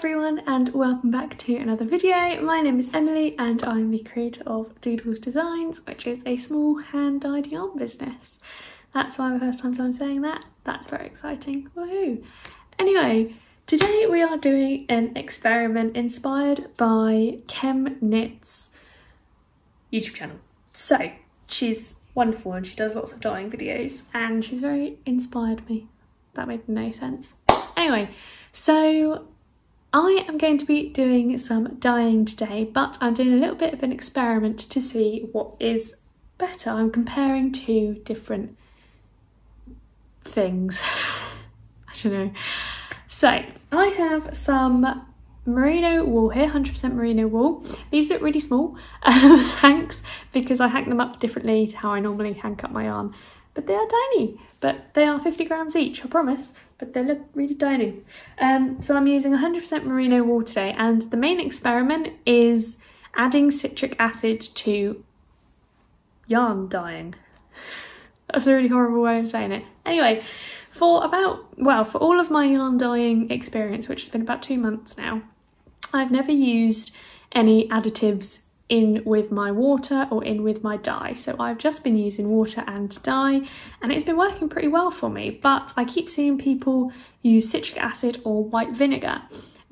everyone and welcome back to another video. My name is Emily and I'm the creator of Doodles Designs, which is a small hand-dyed yarn business. That's one of the first times I'm saying that. That's very exciting. Woohoo! Anyway, today we are doing an experiment inspired by Chem Knit's YouTube channel. So, she's wonderful and she does lots of dyeing videos and she's very inspired me. That made no sense. Anyway, so I am going to be doing some dyeing today, but I'm doing a little bit of an experiment to see what is better. I'm comparing two different things. I don't know. So I have some merino wool here, 100% merino wool. These look really small hanks because I hank them up differently to how I normally hank up my yarn. But they are tiny, but they are 50 grams each, I promise, but they look really tiny. So I'm using 100% merino wool today, and the main experiment is adding citric acid to yarn dyeing. That's a really horrible way of saying it. Anyway, for all of my yarn dyeing experience, which has been about 2 months now, I've never used any additives in with my water or in with my dye. So I've just been using water and dye and it's been working pretty well for me, but I keep seeing people use citric acid or white vinegar.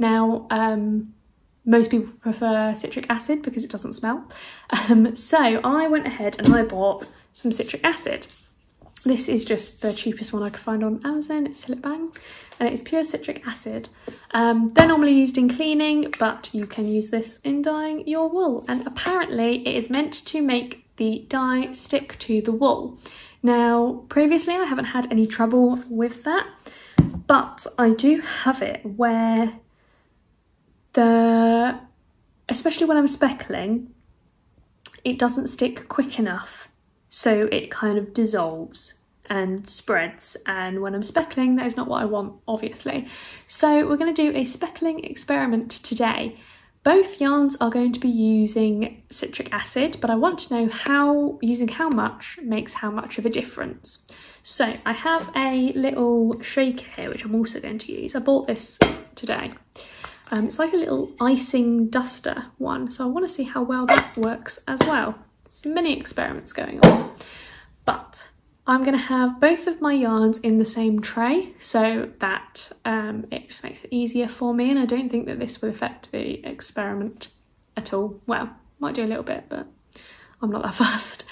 Now, most people prefer citric acid because it doesn't smell. So I went ahead and I bought some citric acid. This is just the cheapest one I could find on Amazon. It's Sillet Bang and it's pure citric acid. They're normally used in cleaning, but you can use this in dyeing your wool. And apparently it is meant to make the dye stick to the wool. Now, previously I haven't had any trouble with that, but I do have it where especially when I'm speckling, it doesn't stick quick enough. So it kind of dissolves and spreads, and when I'm speckling that is not what I want, obviously. So we're going to do a speckling experiment today. Both yarns are going to be using citric acid, but I want to know how using how much makes how much of a difference. So I have a little shaker here which I'm also going to use. I bought this today. It's like a little icing duster one, so I want to see how well that works as well. Some mini experiments going on, but I'm going to have both of my yarns in the same tray so that it just makes it easier for me, and I don't think that this will affect the experiment at all. Well, might do a little bit, but I'm not that fast.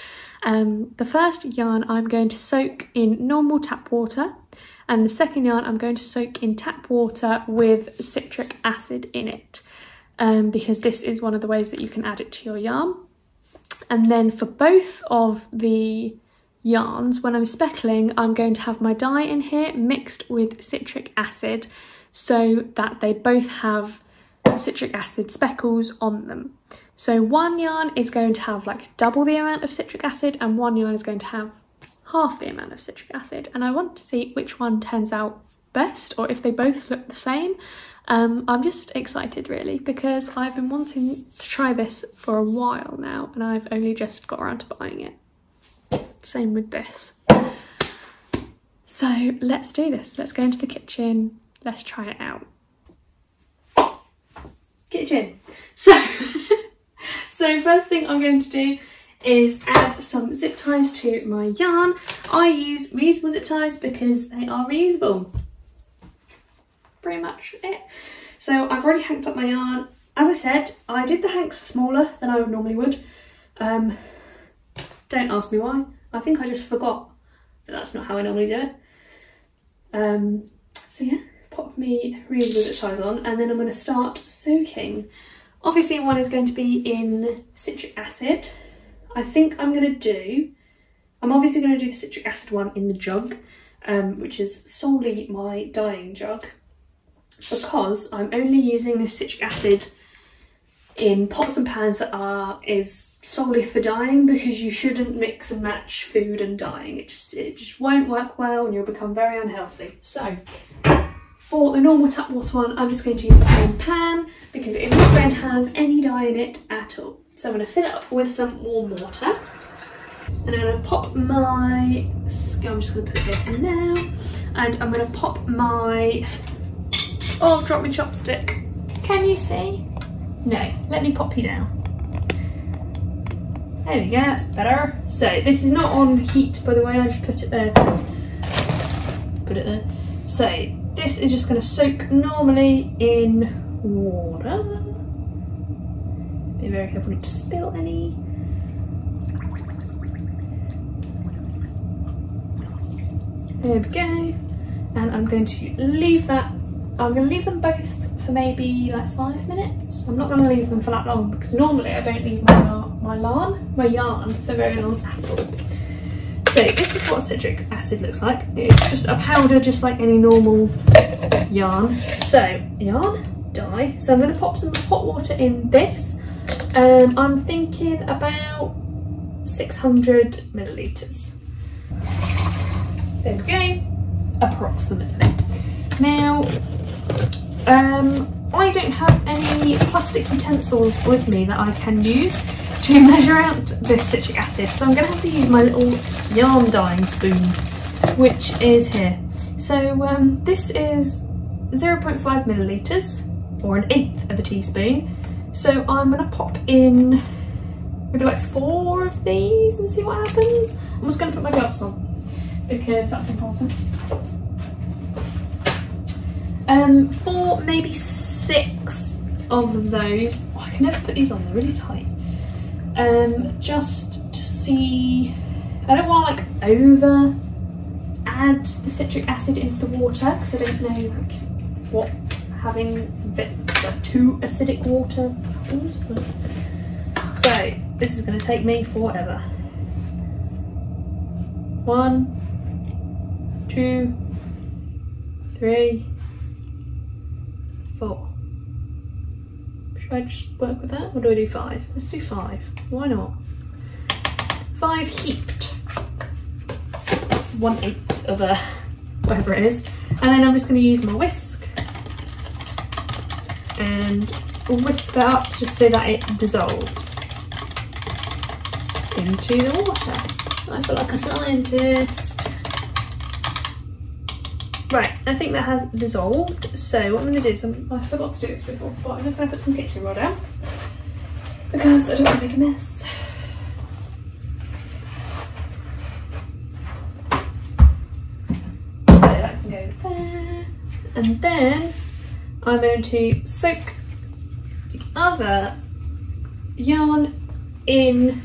The first yarn I'm going to soak in normal tap water, and the second yarn I'm going to soak in tap water with citric acid in it, because this is one of the ways that you can add it to your yarn. And then for both of the yarns, when I'm speckling, I'm going to have my dye in here mixed with citric acid so that they both have citric acid speckles on them. So one yarn is going to have like double the amount of citric acid and one yarn is going to have half the amount of citric acid. And I want to see which one turns out best or if they both look the same. I'm just excited really because I've been wanting to try this for a while now and I've only just got around to buying it. Same with this. So let's do this. Let's go into the kitchen. Let's try it out. Kitchen. So first thing I'm going to do is add some zip ties to my yarn. I use reusable zip ties because they are reusable. Pretty much it. So I've already hanked up my yarn. As I said, I did the hanks smaller than I normally would. Don't ask me why. I think I just forgot that that's not how I normally do it. So yeah, pop me reusable zip ties on and then I'm going to start soaking. Obviously one is going to be in citric acid. I think I'm obviously going to do the citric acid one in the jug, which is solely my dyeing jug, because I'm only using this citric acid in pots and pans that is solely for dyeing, because you shouldn't mix and match food and dyeing. It just won't work well and you'll become very unhealthy. So for the normal tap water one, I'm just going to use the plain pan because it is not going to have any dye in it at all. So I'm going to fill it up with some warm water. And I'm going to pop my, I'm just going to put it here for now. And I'm going to pop my, oh, drop my chopstick. Can you see? No, let me pop you down. There we go, that's better. So this is not on heat, by the way, I just put it there to put it there. So this is just going to soak normally in water. Be very careful not to spill any. There we go. And I'm going to leave that. I'm going to leave them both for maybe like 5 minutes. I'm not going to leave them for that long because normally I don't leave my yarn for very long at all. So this is what citric acid looks like. It's just a powder, just like any normal yarn. So yarn, dye. So I'm going to pop some hot water in this. I'm thinking about 600 millilitres. There we go, approximately. Now, I don't have any plastic utensils with me that I can use to measure out this citric acid, so I'm going to have to use my little yarn dyeing spoon, which is here. So this is 0.5 millilitres, or 1/8 of a teaspoon. So I'm going to pop in maybe like 4 of these and see what happens. I'm just going to put my gloves on because that's important. 4, maybe 6 of those. Oh, I can never put these on, they're really tight. Just to see, I don't want to like over add the citric acid into the water because I don't know like what having like too acidic water happens. So this is going to take me forever. 1, 2, 3, 4. Should I just work with that or do I do 5? Let's do 5. Why not? 5 heaped. 1/8 of a whatever it is. And then I'm just going to use my whisk and whisk that up just so that it dissolves into the water. I feel like a scientist. Right, I think that has dissolved. So what I'm going to do is, I forgot to do this before, but I'm just going to put some kitchen roll down because I don't want to make a mess. So that can go there. And then I'm going to soak the other yarn in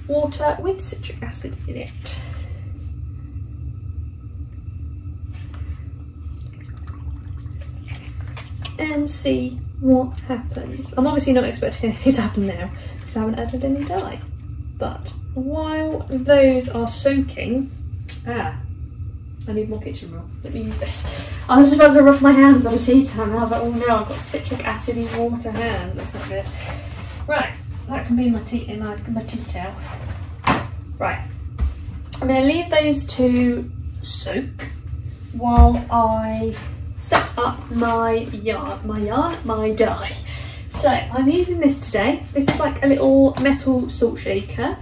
water with citric acid in it. And see what happens. I'm obviously not expecting anything to happen now because I haven't added any dye. But while those are soaking, I need more kitchen roll. Let me use this. I was about to rub my hands on a tea towel and I was like, oh no, I've got citric acidy water hands. That's not good. Right, that can be my tea towel. Right, I'm going to leave those to soak while I set up my dye. So I'm using this today. This is like a little metal salt shaker,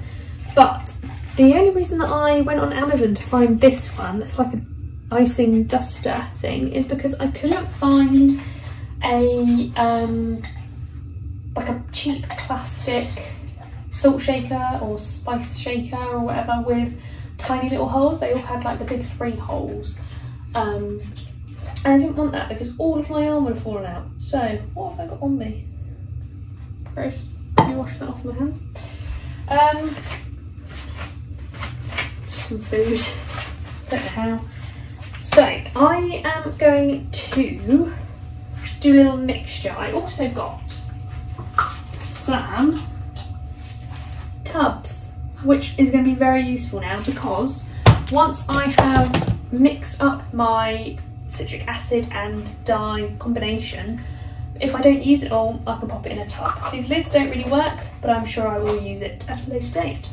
but the only reason that I went on Amazon to find this one, it's like an icing duster thing, is because I couldn't find a like a cheap plastic salt shaker or spice shaker or whatever with tiny little holes. They all had like the big 3 holes. And I didn't want that because all of my yarn would have fallen out. So what have I got on me? Gross. Let me wash that off my hands. Some food. Don't know how. So I am going to do a little mixture. I also got some tubs, which is going to be very useful now because once I have mixed up my citric acid and dye combination, if I don't use it all, I can pop it in a tub. These lids don't really work, but I'm sure I will use it at a later date.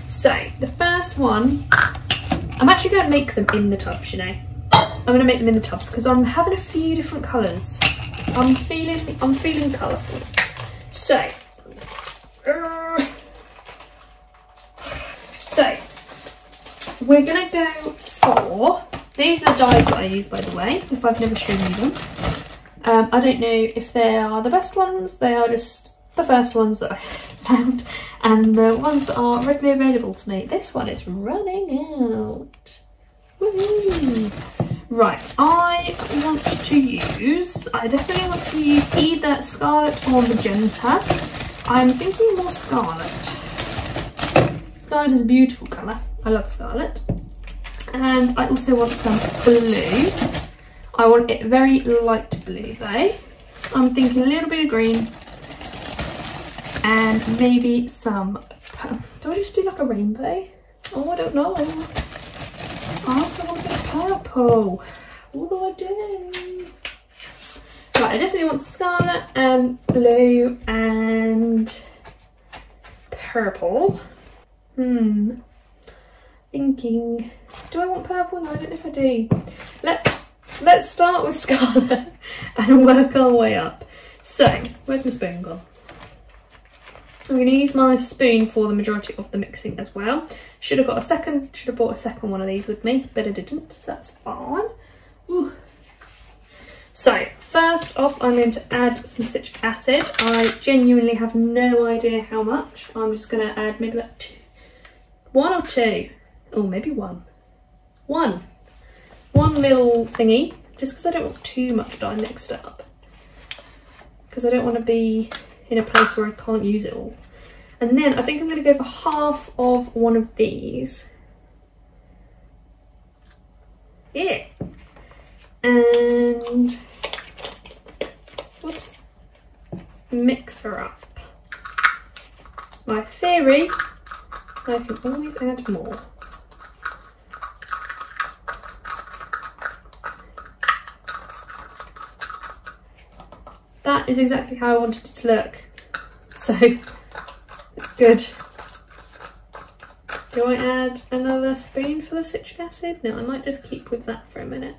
So the first one, I'm actually going to make them in the tubs, you know. I'm going to make them in the tubs because I'm having a few different colours. I'm feeling colourful. So we're going to go for, these are dyes that I use, by the way, if I've never shown you them. I don't know if they are the best ones, they are just the first ones that I found and the ones that are readily available to me. This one is running out. Woohoo! Right, I definitely want to use either scarlet or magenta. I'm thinking more scarlet. Scarlet is a beautiful colour. I love scarlet. And I also want some blue. I want it very light blue though. I'm thinking a little bit of green and maybe some, do I just do like a rainbow? Oh, I don't know. I also want a bit of purple. What do I do? Right, I definitely want scarlet and blue and purple. Thinking, do I want purple? No, I don't know if I do. Let's start with scarlet and work our way up. So, where's my spoon gone? I'm going to use my spoon for the majority of the mixing as well. Should have bought a second one of these with me, but I didn't, so that's fine. Ooh. So, first off, I'm going to add some citric acid. I genuinely have no idea how much. I'm just going to add maybe like one or two. Oh, maybe one. One little thingy, just because I don't want too much dye mixed up. Because I don't want to be in a place where I can't use it all. And then I think I'm going to go for half of one of these. Yeah. And, whoops, mix her up. My theory, I can always add more. That is exactly how I wanted it to look, so it's good. Do I add another spoonful of citric acid? No, I might just keep with that for a minute.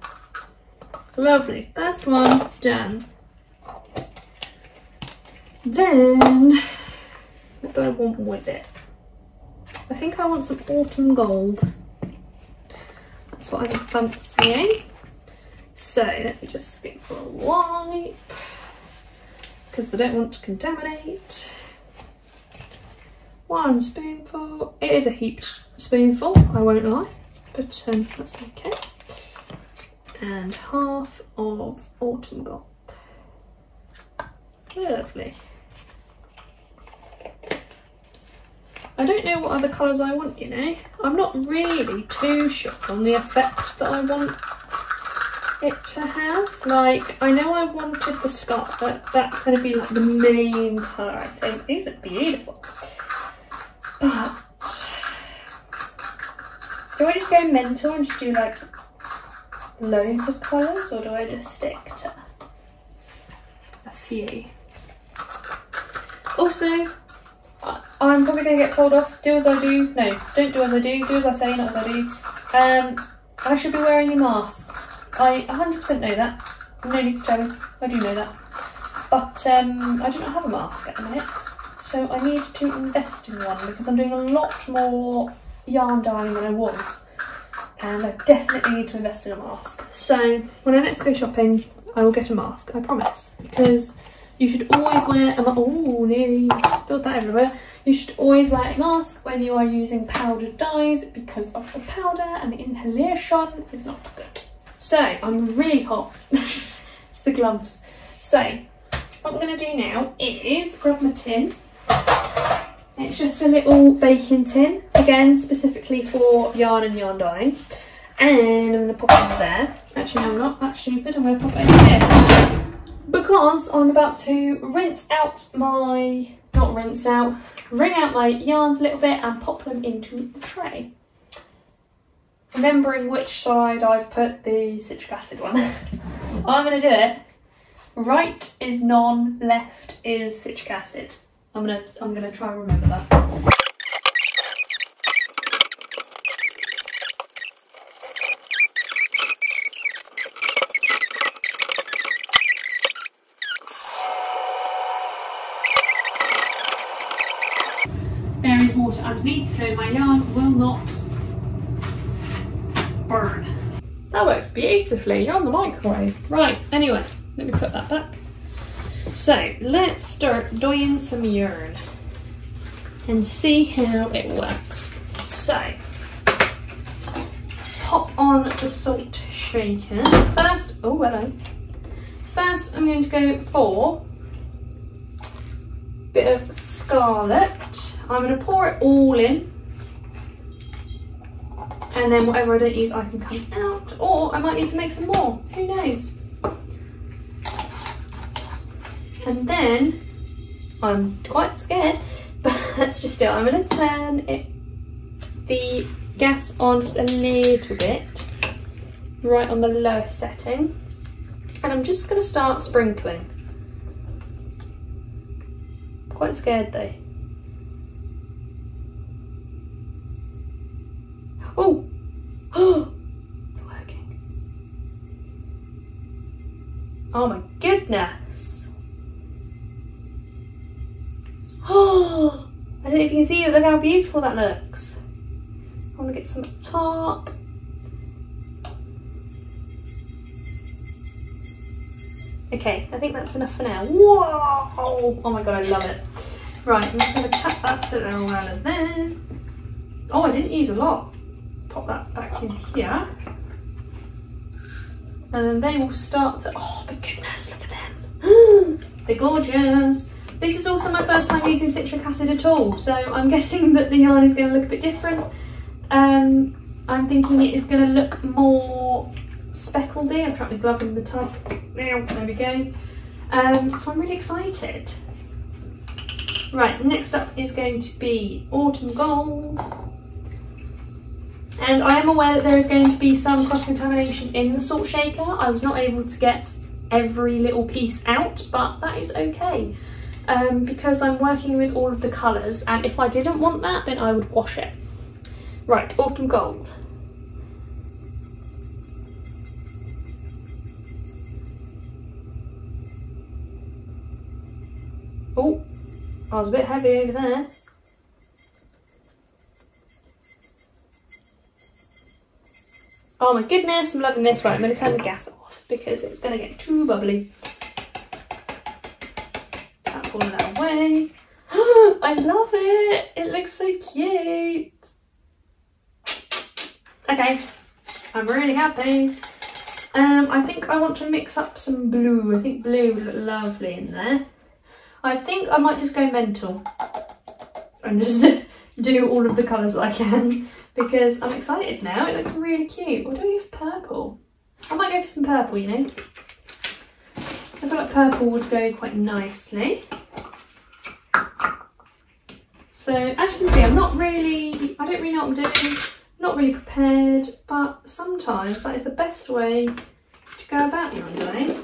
Lovely, first one done. Then, what do I want with it? I think I want some autumn gold. That's what I'm fancying. So let me just skip for a wipe, because I don't want to contaminate. One spoonful. It is a heaped spoonful, I won't lie, but that's okay. And half of autumn gold. Lovely. I don't know what other colours I want, you know. I'm not really too sure on the effect that I want it to have. Like, I know I wanted the scarlet, that's going to be like the main colour, I think. These are beautiful. But do I just go mental and just do like loads of colours, or do I just stick to a few? Also, I'm probably going to get told off. Do as I do. No, don't do as I do. Do as I say, not as I do. I should be wearing a mask. I 100% know that. No need to tell me. I do know that. But I do not have a mask at the minute. So I need to invest in one, because I'm doing a lot more yarn dyeing than I was. And I definitely need to invest in a mask. So when I next go shopping, I will get a mask, I promise. Because you should always wear a mask. Oh, nearly spilled that everywhere. You should always wear a mask when you are using powdered dyes, because of the powder and the inhalation is not good. So I'm really hot. It's the gloves. So what I'm going to do now is grab my tin. It's just a little baking tin, again specifically for yarn and yarn dyeing. And I'm going to pop it in there. Actually no, I'm not, that's stupid, I'm going to pop it in here. Because I'm about to wring out my yarns a little bit and pop them into a tray. Remembering which side I've put the citric acid one. I'm going to do it. Right is non, left is citric acid. I'm gonna try and remember that. There is water underneath, so my yarn will not burn. That works beautifully. You're on the microwave. Right, anyway, let me put that back. So let's start dyeing some yarn and see how it works. So pop on the salt shaker. First, oh hello. First I'm going to go for a bit of scarlet. I'm going to pour it all in, and then whatever I don't use I can come out, or I might need to make some more, who knows. And then, I'm quite scared, but let's just do it. I'm going to turn the gas on just a little bit, right on the lowest setting, and I'm just going to start sprinkling. Quite scared though. Oh! Oh! It's working. Oh my goodness! Oh! I don't know if you can see it, look how beautiful that looks. I want to get some up top. Okay, I think that's enough for now. Whoa! Oh my god, I love it. Right, I'm just going to tap that so they're all out of there. Oh, I didn't use a lot. Pop that back in here. And then they will start to, oh my goodness, look at them. They're gorgeous. This is also my first time using citric acid at all, so I'm guessing that the yarn is going to look a bit different. I'm thinking it is going to look more speckledy. I've tried my glove in the tub. Now, there we go. So I'm really excited. Right, next up is going to be autumn gold. And I am aware that there is going to be some cross-contamination in the salt shaker. I was not able to get every little piece out, but that is okay. Because I'm working with all of the colours, and if I didn't want that, then I would wash it. Right, autumn gold. Oh, I was a bit heavy over there. Oh my goodness, I'm loving this. Right, I'm going to turn the gas off because it's going to get too bubbly. Tap all of that away. I love it. It looks so cute. Okay, I'm really happy. I think I want to mix up some blue. I think blue would look lovely in there. I think I might just go mental and just do all of the colours that I can because I'm excited now. It looks really cute. Or do we have purple? I might go for some purple, you know. I feel like purple would go quite nicely. So as you can see, I don't really know what I'm doing. Not really prepared, but sometimes that is the best way to go about yarn dyeing.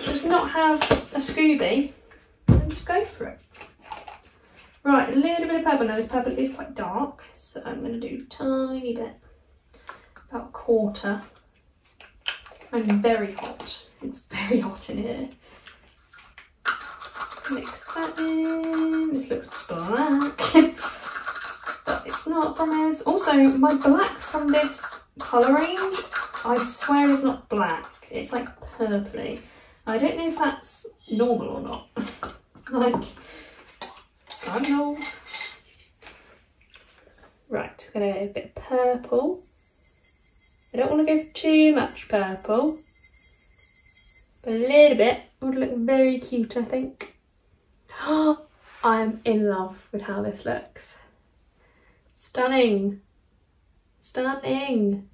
Just not have a Scooby and just go for it. Right, a little bit of purple. Now this purple is quite dark, so I'm going to do a tiny bit, about a quarter. I'm very hot. It's very hot in here. Mix that in. This looks black. But it's not, I promise. Also, my black from this colour range, I swear is not black. It's like purpley. I don't know if that's normal or not. Like, I don't know. Right, I'm going to go a bit of purple. I don't want to go for too much purple. But a little bit would look very cute, I think. I am in love with how this looks. Stunning. Stunning.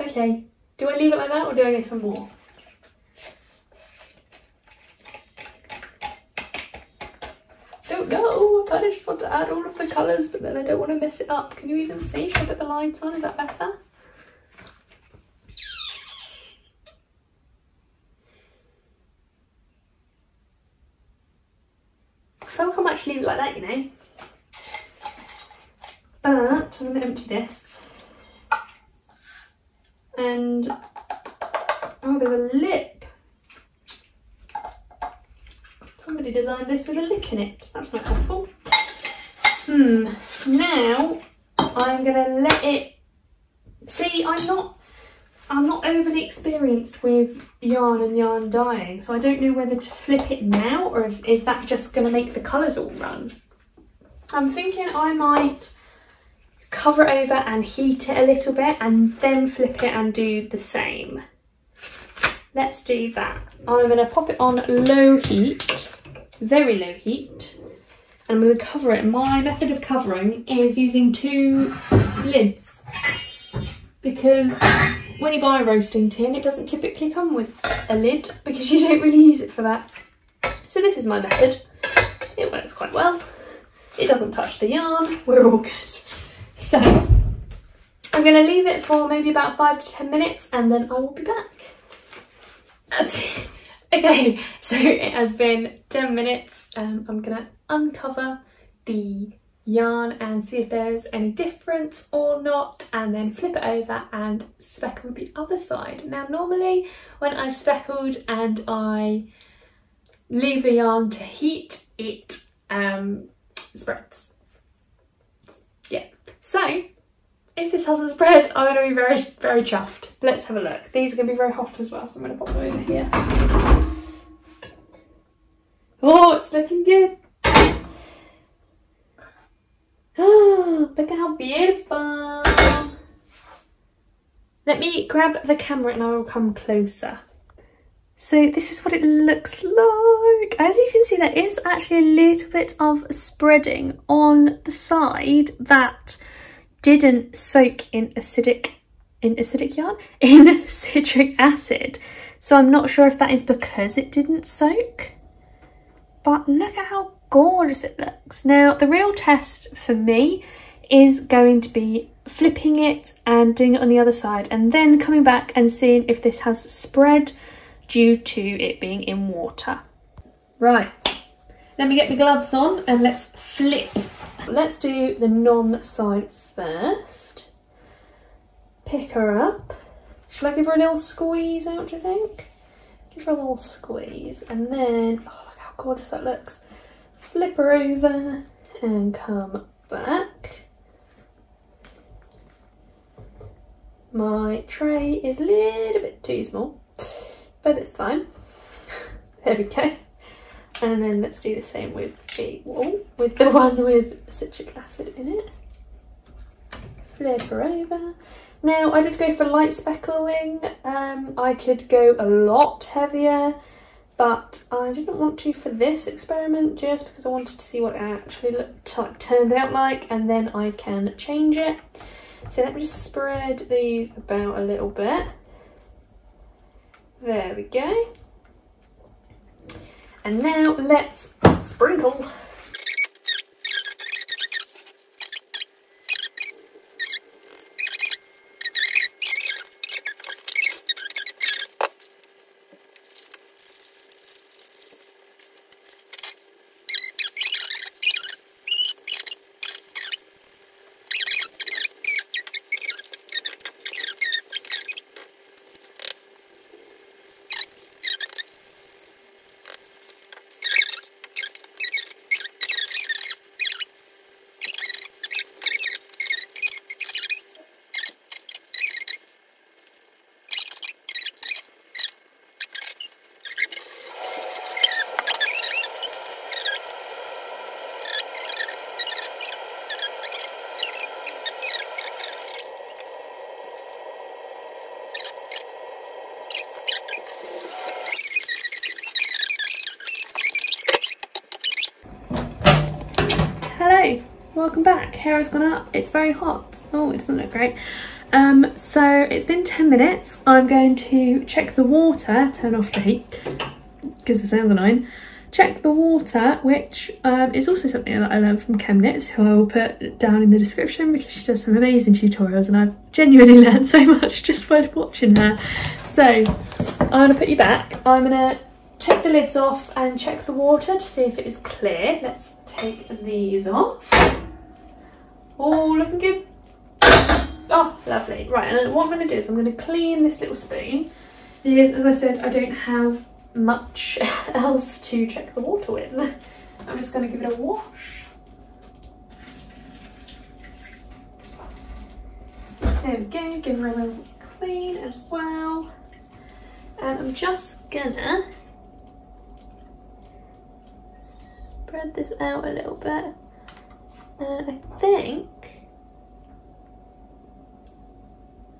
Okay, do I leave it like that or do I go for more? Don't know. I kind of just want to add all of the colours, but then I don't want to mess it up. Can you even see? Should I put the lights on? Is that better? I feel like I might actually leave it like that, you know. But I'm going to empty this. And, oh, there's a lip. Somebody designed this with a lip in it. That's not helpful. Now I'm going to let it... See, I'm I'm not overly experienced with yarn and yarn dyeing, so I don't know whether to flip it now or is that just going to make the colours all run. I'm thinking I might cover it over and heat it a little bit and then flip it and do the same. Let's do that. I'm going to pop it on low heat, very low heat, and I'm going to cover it. My method of covering is using 2 lids, because when you buy a roasting tin it doesn't typically come with a lid because you don't really use it for that. So this is my method. It works quite well. It doesn't touch the yarn. We're all good. So I'm going to leave it for maybe about 5 to 10 minutes and then I will be back. Okay, so it has been 10 minutes. I'm going to uncover the yarn and see if there's any difference or not, and then flip it over and speckle the other side. Now normally when I've speckled and I leave the yarn to heat, it spreads. Yeah, so if this hasn't spread, I'm going to be very, very chuffed. Let's have a look. These are going to be very hot as well, so I'm going to pop them over here. Oh, it's looking good. Oh, look how beautiful. Let me grab the camera and I will come closer. So this is what it looks like. As you can see, there is actually a little bit of spreading on the side that didn't soak in citric acid. So I'm not sure if that is because it didn't soak, but look at how gorgeous it looks. Now the real test for me is going to be flipping it and doing it on the other side and then coming back and seeing if this has spread due to it being in water. Right, let me get my gloves on and let's flip. Let's do the non side first. Pick her up. Shall I give her a little squeeze out, do you think? Give her a little squeeze and then, oh look how gorgeous that looks. Flip her over and come back. My tray is a little bit too small, but it's fine. There we go. And then let's do the same with the one with citric acid in it. Flip her over. Now I did go for light speckling. I could go a lot heavier, but I didn't want to for this experiment just because I wanted to see what it actually turned out like, and then I can change it. So let me just spread these about a little bit. There we go. And now let's sprinkle. Hello, welcome back. Hair has gone up. It's very hot. Oh, it doesn't look great. So it's been 10 minutes. I'm going to check the water, turn off the heat because it sounds annoying. Check the water, which is also something that I learned from Chemnitz, who I will put down in the description because she does some amazing tutorials and I've genuinely learned so much just by watching her. So I'm going to put you back. I'm going to take the lids off and check the water to see if it is clear. Let's take these off. Oh, looking good. Oh, lovely. Right, and what I'm going to do is I'm going to clean this little spoon because, as I said, I don't have much else to check the water with. I'm just going to give it a wash. There we go, give her a little clean as well. And I'm just gonna spread this out a little bit. And I think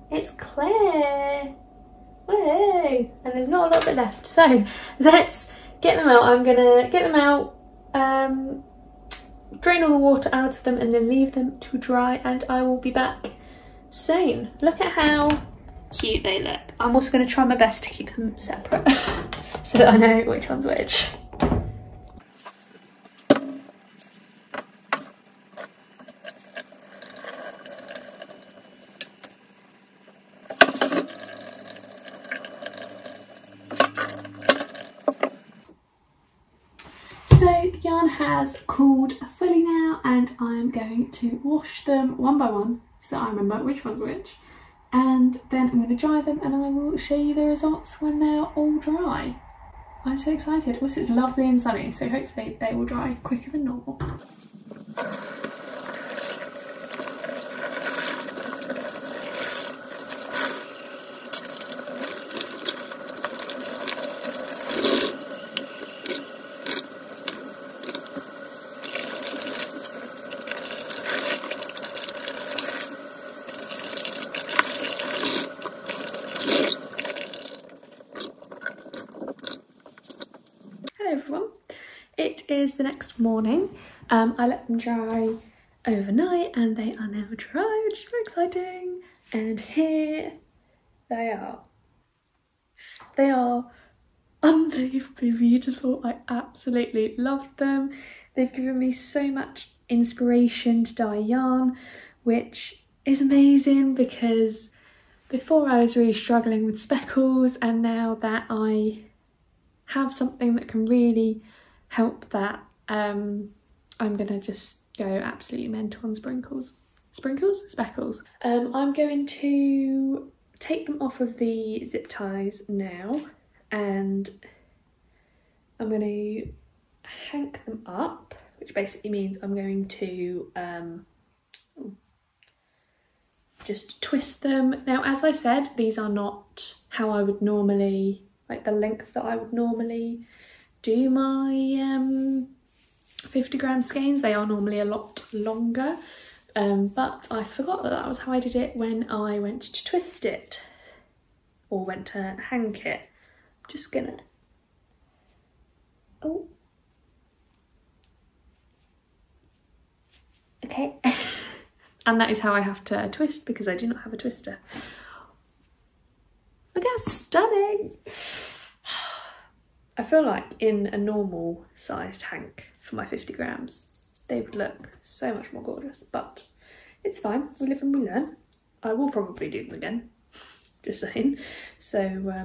it's clear. Whoa! And there's not a lot bit left. So let's get them out. I'm gonna get them out, drain all the water out of them and then leave them to dry, and I will be back soon. Look at how cute they look. I'm also going to try my best to keep them separate so that I know which one's which. So the yarn has cooled fully now, and I'm going to wash them one by one so that I remember which one's which, and then I'm going to dry them and I will show you the results when they're all dry. I'm so excited. Also, it's lovely and sunny, so hopefully they will dry quicker than normal. Everyone, it is the next morning. I let them dry overnight and they are now dry, which is very exciting. And here they are. They are unbelievably beautiful. I absolutely loved them. They've given me so much inspiration to dye yarn, which is amazing because before I was really struggling with speckles, and now that I have something that can really help that, I'm gonna just go absolutely mental on speckles. I'm going to take them off of the zip ties now, and I'm going to hank them up, which basically means I'm going to just twist them. Now, as I said, these are not how I would normally, like the length that I would normally do my 50 gram skeins. They are normally a lot longer, but I forgot that that was how I did it when I went to twist it, or went to hank it. I'm just gonna, oh, okay. And that is how I have to twist, because I do not have a twister. Look how stunning! I feel like in a normal sized hank for my 50 grams, they would look so much more gorgeous, but it's fine. We live and we learn. I will probably do them again, just saying. So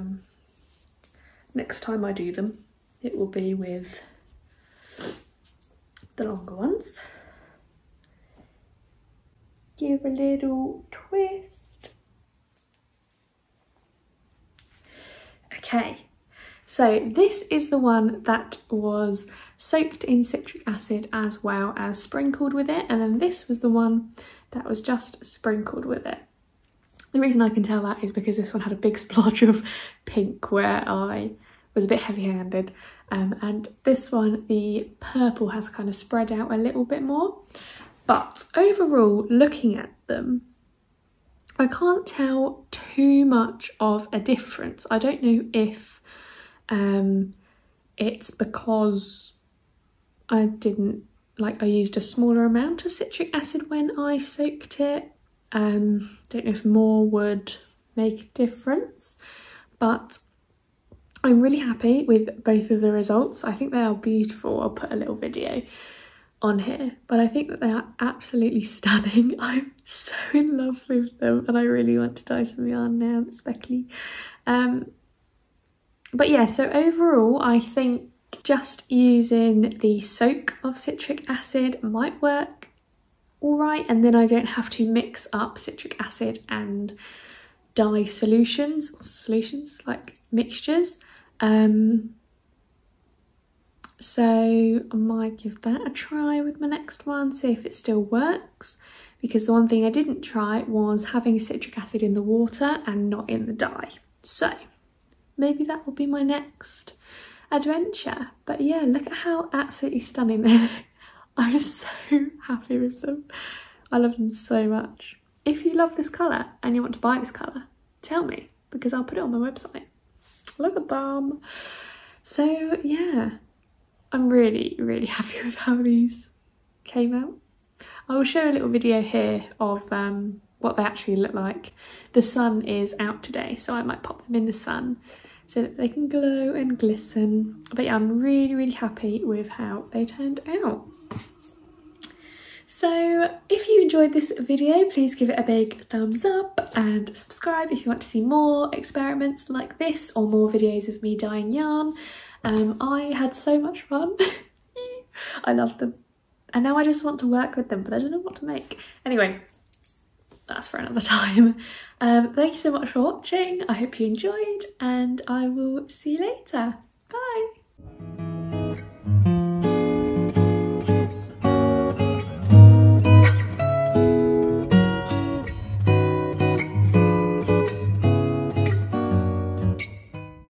next time I do them, it will be with the longer ones. Give a little twist. Okay, so this is the one that was soaked in citric acid as well as sprinkled with it, and then this was the one that was just sprinkled with it. The reason I can tell that is because this one had a big splotch of pink where I was a bit heavy-handed, and this one, the purple has kind of spread out a little bit more. But overall, looking at them, I can't tell too much of a difference. I don't know if it's because I used a smaller amount of citric acid when I soaked it. Don't know if more would make a difference, but I'm really happy with both of the results. I think they are beautiful. I'll put a little video on here, but I think that they are absolutely stunning. I'm so in love with them and I really want to dye some yarn now, speckly. But yeah, so overall I think just using the soak of citric acid might work all right, and then I don't have to mix up citric acid and dye solutions like mixtures. So I might give that a try with my next one, see if it still works. because the one thing I didn't try was having citric acid in the water and not in the dye. So maybe that will be my next adventure. But yeah, look at how absolutely stunning they are. I'm so happy with them. I love them so much. If you love this colour and you want to buy this colour, tell me, because I'll put it on my website. Look at them. So yeah, I'm really, really happy with how these came out. I will show a little video here of what they actually look like. The sun is out today, so I might pop them in the sun so that they can glow and glisten. But yeah, I'm really, really happy with how they turned out. So if you enjoyed this video, please give it a big thumbs up and subscribe if you want to see more experiments like this or more videos of me dyeing yarn. I had so much fun. I love them. And now I just want to work with them, but I don't know what to make. Anyway, that's for another time. Thank you so much for watching. I hope you enjoyed, and I will see you later.